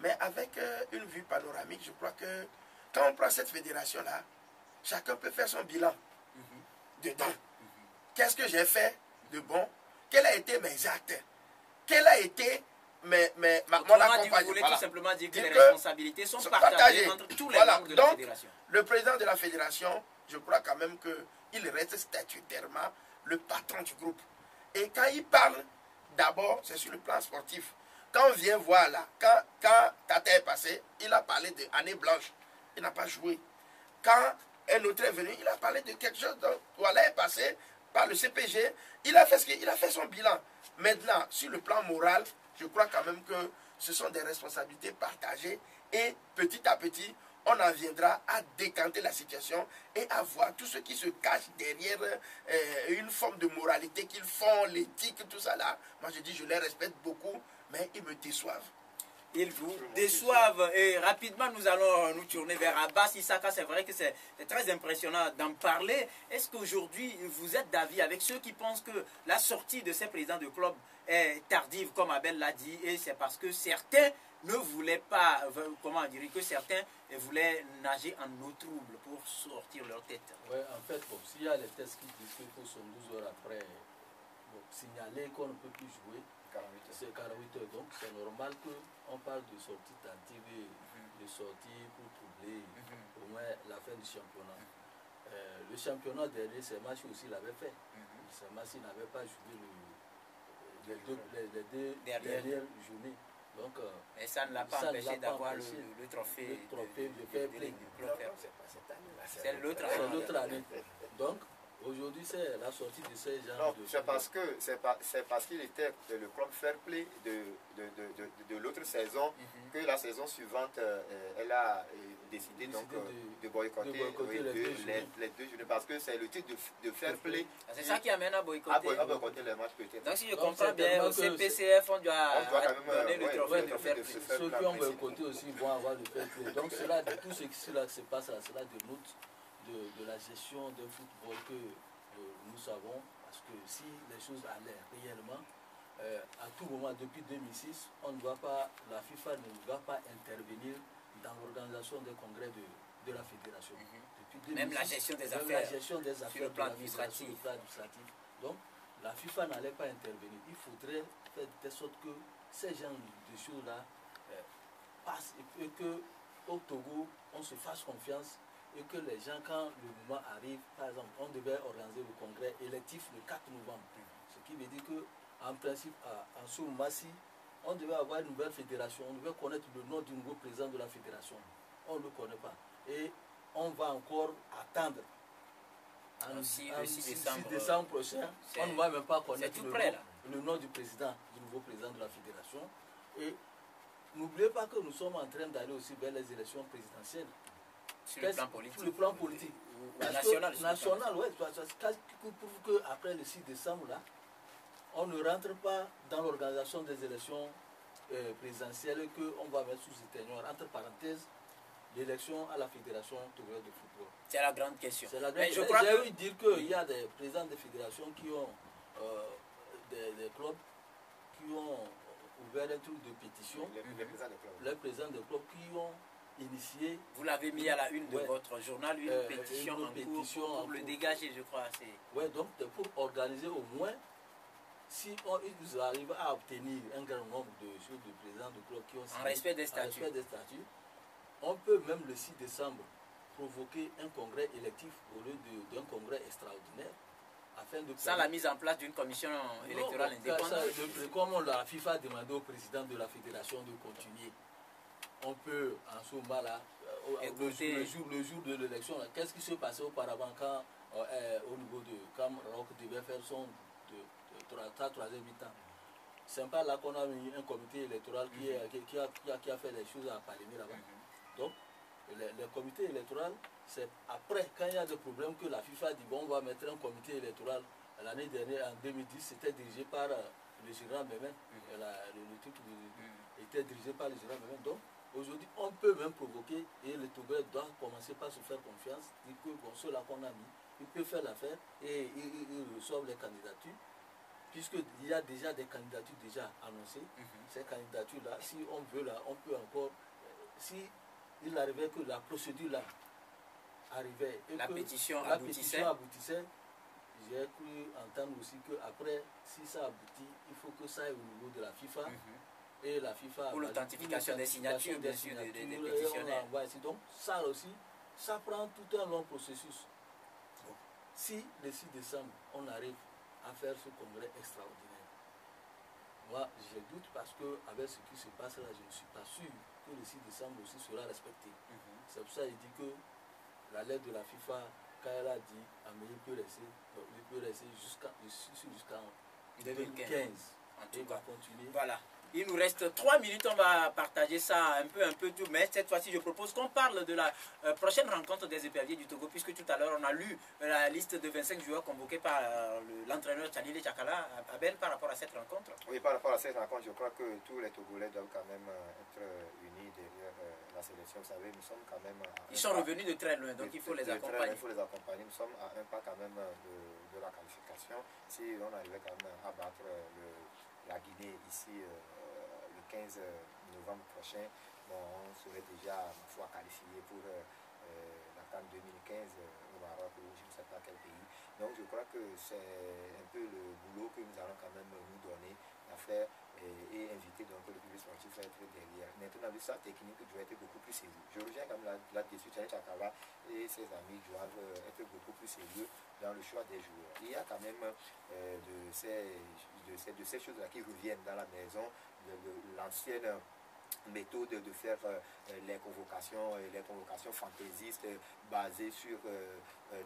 Mais avec une vue panoramique, je crois que quand on prend cette fédération-là, chacun peut faire son bilan dedans. Qu'est-ce que j'ai fait de bon? Quels ont été mes actes? Quel a été mon accompagnement? Vous voulez tout simplement dire que les responsabilités sont partagées entre tous les membres de la fédération. Le président de la fédération, je crois quand même qu'il reste statutairement le patron du groupe. Et quand il parle, d'abord, c'est sur le plan sportif. Quand on vient voir là, quand Tata est passé, il a parlé d'année blanche. Il n'a pas joué. Quand un autre est venu, il a parlé de quelque chose dont Douala est passé par le CPG. Il a fait son bilan. Maintenant, sur le plan moral, je crois quand même que ce sont des responsabilités partagées. Et petit à petit, on en viendra à décanter la situation et à voir tout ce qui se cache derrière une forme de moralité qu'ils font, l'éthique, tout ça là. Moi, je dis, je les respecte beaucoup, mais ils me déçoivent. Ils vous déçoivent. Et rapidement, nous allons nous tourner vers Abbas Isaka. C'est vrai que c'est très impressionnant d'en parler. Est-ce qu'aujourd'hui, vous êtes d'avis avec ceux qui pensent que la sortie de ces présidents de club est tardive, comme Abel l'a dit, et c'est parce que certains ne voulaient pas, comment dire, que certains voulaient nager en eau trouble pour sortir leur tête? Oui, en fait, bon, s'il y a les tests qui disent qu'il faut 12 heures après signaler qu'on ne peut plus jouer, c'est 48 heures. Donc c'est normal qu'on parle de sortie tentative, de sortie pour troubler au moins la fin du championnat. Le championnat dernier, ces matchs aussi l'avait fait. Ces matchs, il n'avait pas joué les deux dernières journées. Donc, et ça ne l'a pas empêché d'avoir le trophée de fair play. C'est l'autre année. Donc, aujourd'hui, c'est la sortie de ces gens. Non, c'est parce qu'il était le club fair play de l'autre saison que la saison suivante, elle a décidé donc de boycotter les deux journées parce que c'est le titre de fair play. C'est ça qui amène à boycotter les matchs peut-être. Donc si je comprends bien, au CPCF, on doit donner le trophée de fair play. Ceux qui ont boycotté aussi vont avoir le fair play. Donc tout ce qui se passe là, cela dénote de la gestion d'un football que nous savons, parce que si les choses allaient réellement, à tout moment, depuis 2006, la FIFA ne va pas intervenir dans l'organisation des congrès de la fédération. Depuis 2006, même la gestion des affaires, sur le plan administratif. Donc, la FIFA n'allait pas intervenir. Il faudrait faire de sorte que ces genres de choses-là passent et qu'au Togo, on se fasse confiance et que les gens, quand le moment arrive, par exemple, on devait organiser le congrès électif le 4 novembre. Ce qui veut dire qu'en principe, en ce moment-ci, on devait avoir une nouvelle fédération, on devait connaître le nom du nouveau président de la fédération. On ne le connaît pas. Et on va encore attendre. Le 6 décembre prochain, on ne va même pas connaître le nom du président, du nouveau président de la fédération. Et n'oubliez pas que nous sommes en train d'aller aussi vers les élections présidentielles. Sur le plan politique. Sur le plan politique. National, oui. Pour qu'après le 6 décembre, là, on ne rentre pas dans l'organisation des élections présidentielles qu'on va mettre sous ténor, entre parenthèses, l'élection à la Fédération togolaise de football. C'est la grande question. J'ai ouï dire qu'il y a des présidents de fédérations qui ont des clubs qui ont ouvert un truc de pétition. Les présidents de clubs qui ont initié. Vous l'avez mis à la une de votre journal, une pétition en cours pour le dégager, je crois. Oui, donc pour organiser au moins, si ils arrivent à obtenir un grand nombre de présidents de clubs qui ont signé, en respect des statuts, on peut même le 6 décembre provoquer un congrès électif au lieu d'un congrès extraordinaire. Sans la mise en place d'une commission électorale indépendante. Comme la FIFA a demandé au président de la fédération de continuer, on peut en ce moment-là, le jour de l'élection, qu'est-ce qui se passait auparavant quand au niveau de quand Rock devait faire son troisième mi-temps. C'est pas là qu'on a mis un comité électoral qui a fait les choses à Palémé là-bas. Donc, le comité électoral, c'est après, quand il y a des problèmes, que la FIFA dit bon, on va mettre un comité électoral. L'année dernière, en 2010, c'était dirigé par le général Mémen. Le truc était dirigé par le général Mémen. Donc, aujourd'hui, on peut même provoquer, et le Togolais doit commencer par se faire confiance, dire que bon, ceux-là qu'on a mis, ils peuvent faire l'affaire et ils reçoivent les candidatures. Puisqu'il y a déjà des candidatures déjà annoncées, ces candidatures-là, si on veut là, on peut encore, si il arrivait que la procédure là arrivait et la que pétition aboutissait, j'ai cru entendre aussi qu'après, si ça aboutit, il faut que ça aille au niveau de la FIFA. Et la FIFA pour l'authentification des signatures, bien sûr, des pétitionnaires. Donc ça aussi, ça prend tout un long processus. Si le 6 décembre, on arrive à faire ce congrès extraordinaire, moi je doute parce qu'avec ce qui se passe là, je ne suis pas sûr que le 6 décembre aussi sera respecté. C'est pour ça qu'il dit que la lettre de la FIFA, quand elle a dit il peut rester jusqu'en 2015. En tout cas, continuer. Voilà. Il nous reste 3 minutes, on va partager ça un peu tout, mais cette fois-ci je propose qu'on parle de la prochaine rencontre des éperviers du Togo, puisque tout à l'heure on a lu la liste de 25 joueurs convoqués par l'entraîneur Tchanile Tchakala. Abel, par rapport à cette rencontre? Oui, par rapport à cette rencontre, je crois que tous les Togolais doivent quand même être unis derrière la sélection. Vous savez, nous sommes quand même... Ils sont revenus de très loin, donc il faut les accompagner. Il faut les accompagner. Nous sommes à un pas quand même de la qualification. Si on arrivait quand même à battre la Guinée ici... le 15 novembre prochain, bon, on serait déjà une fois qualifié pour la CAN 2015 au Maroc ou je ne sais pas quel pays. Donc je crois que c'est un peu le boulot que nous allons quand même nous donner à faire et inviter donc le public sportif à être derrière. Maintenant, le staff technique doit être beaucoup plus sérieux. Je reviens quand même là-dessus, Tchani Tchakala et ses amis doivent être beaucoup plus sérieux dans le choix des joueurs. Il y a quand même de de ces choses-là qui reviennent dans la maison, l'ancienne méthode de faire les convocations fantaisistes basées sur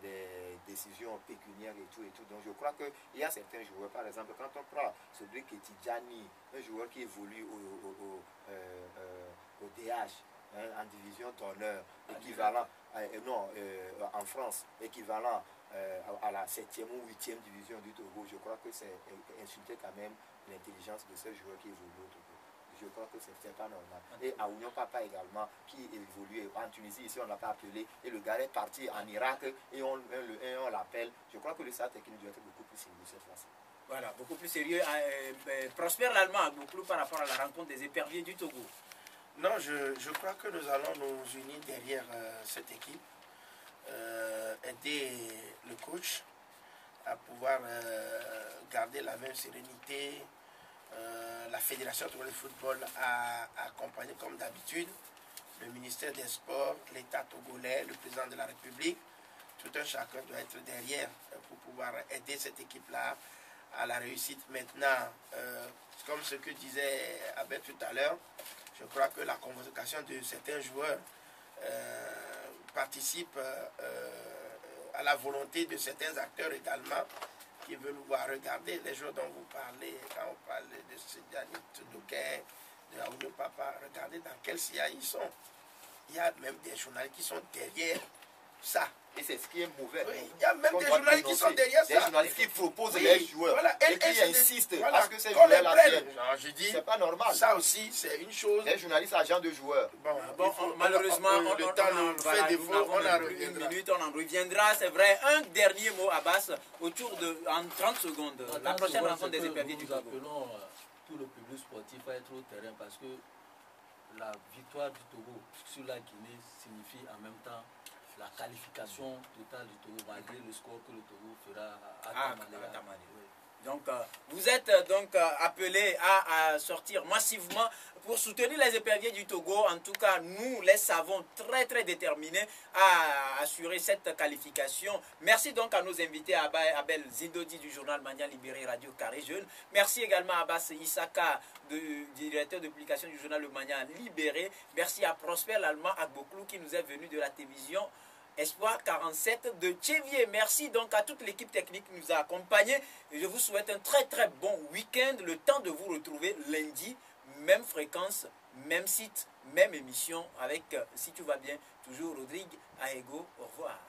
des décisions pécuniaires et tout. Donc je crois qu'il y a certains joueurs, par exemple, quand on prend celui qui est Tidjani, un joueur qui évolue au DH, en division d'honneur, équivalent, en France, équivalent à la 7e ou 8e division du Togo, je crois que c'est insulter quand même l'intelligence de ce joueur qui évolue au Togo. Je crois que c'est pas normal. Et à Ounion Papa également, qui évolue en Tunisie, ici on l'a pas appelé, et le gars est parti en Irak et on l'appelle. Je crois que le staff technique doit être beaucoup plus sérieux cette fois-ci. Voilà, beaucoup plus sérieux. Prosper l'Allemand à Gouklou par rapport à la rencontre des éperviers du Togo. Non, je crois que nous allons nous unir derrière cette équipe, aider le coach à pouvoir garder la même sérénité. La Fédération de football a accompagné comme d'habitude le ministère des Sports, l'État togolais, le président de la République. Tout un chacun doit être derrière pour pouvoir aider cette équipe-là à la réussite. Maintenant, comme ce que disait Abel tout à l'heure, je crois que la convocation de certains joueurs participe à la volonté de certains acteurs également qui veulent voir regarder les joueurs dont vous parlez, quand on parle de Sidani Tudouké, de Aoudou Papa, regardez dans quel sillage ils sont. Il y a même des journalistes qui sont derrière ça. Et c'est ce qui est mauvais. Oui, il y a même des journalistes qui sont derrière ça. Des journalistes qui proposent les joueurs. Voilà, et qui insistent voilà, à ce que ces joueurs-là viennent. Je dis, c'est pas normal. Ça aussi, c'est une chose. Les journalistes agents de joueurs. Bon, malheureusement, on en reviendra. C'est vrai. Un dernier mot, Abbas, autour de en 30 secondes. La prochaine rencontre des éperviers du Togo. Nous appelons tout le public sportif à être au terrain parce que la victoire du Togo sur la Guinée signifie en même temps la qualification totale du Togo, malgré le score que le Togo fera à Tamale. Donc, vous êtes donc appelés à sortir massivement pour soutenir les éperviers du Togo. En tout cas, nous les savons très très déterminés à assurer cette qualification. Merci donc à nos invités, Abel Zindodi du journal Mania Libéré Radio Carré Jeune. Merci également à Abbas Issaka, directeur de publication du journal Le Mania Libéré. Merci à Prosper l'Allemand Agboklou qui nous est venu de la télévision Espoir 47 de Tchévier. Merci donc à toute l'équipe technique qui nous a accompagnés. Et je vous souhaite un très très bon week-end. Le temps de vous retrouver lundi, même fréquence, même site, même émission avec, si tout va bien, toujours Rodrigue Aego. Au revoir.